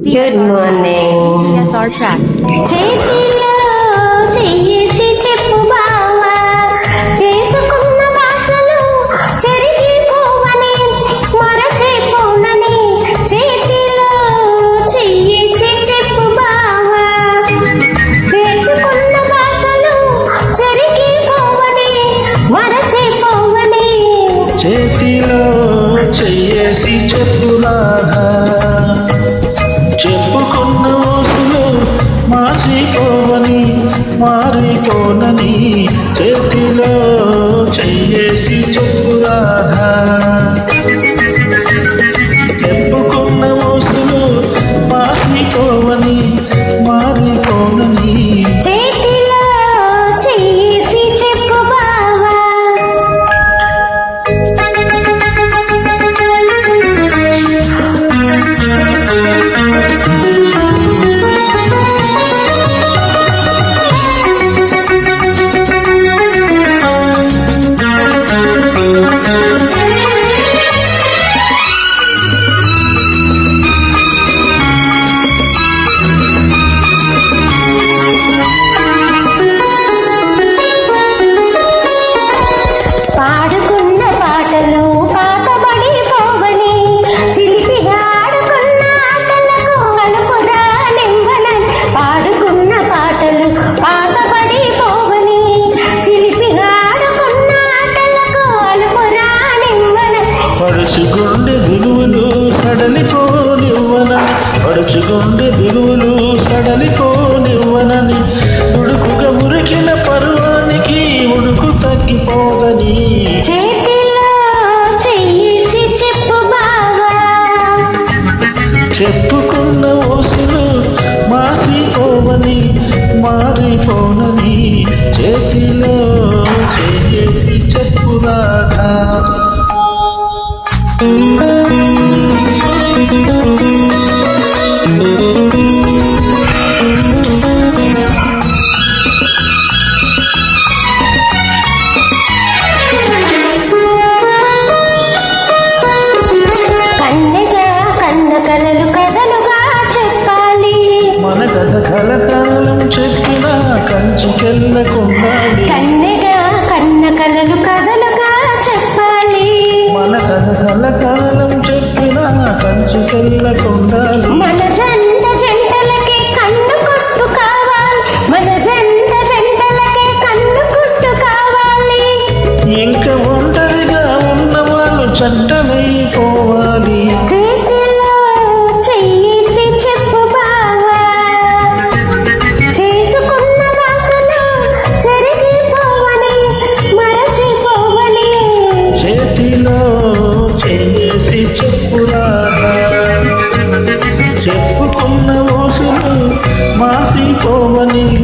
Good morning. PSR Tracks. చేతిలో చెయ్యేసి చెప్పు బావా, చేసుకున్న వాసలు చెరిగిపోవని మరచిపోనని. చేతిలో చెయ్యేసి చెప్పు బావా, చేసుకున్న వాసలు చెరిగిపోవని మరచిపోవని. చేతిలో చెయ్యేసి చెప్పులాగా చెప్పుకున్న ఊసులు మారిపోనని. చేతిలో చెయ్యేసి చెప్పులాగా చెప్పుకున్న ఊసులు మారిపోనని. చేతిలో చెయ్యేసి చెప్పు బావా. పాడుకున్న పాటలు పాతబడిపోవని, చిలిపిగా ఆడుకున్న ఆటలకు అలుపు రానివ్వనని. పాడుకున్న పాటలు పాతబడిపోవని, చిలిపిగా ఆడుకున్న ఆటలకు అలుపు రానివ్వనని. పడుచుగుండె విలువలు సడలిపోనివ్వనని. ఉడుకుగా ఉరికిన పరువానికి ఉడుకు తగ్గిపోదని. చేతిలో చెయ్యేసి చెప్పు బావా, చెప్పుకున్న ఊసులు మారిపోనని. చేతిలో చెయ్యేసి చెప్పులాగా కన్నెగా కన్న కలలు కథలుగా చెప్పాలి. మన కథ కలకాలం చెప్పినా కంచికెళ్ళకుండాలి. కన్నెగా కన్న కలలు కథలుగా చెప్పాలి. మన కథ కలకాలం చెప్పినా కంచికెళ్ళకుండాలి. మన జంట జంటలకే కన్ను కొట్టు కావాలి. మన జంట జంటలకే కన్ను కొట్టు కావాలి. ఇంకా ఒంటరిగా ఉన్నవాళ్ళు చంటమైపోవాలి. చేతిలో చెయ్యేసి చెప్పు బావా, చేసుకున్న వాసలు చెరిగిపోవని మరచిపోవని. చేతిలో చెయ్యేసి చెప్పులాగా చెప్పుకున్న ఊసులు మారిపోనని.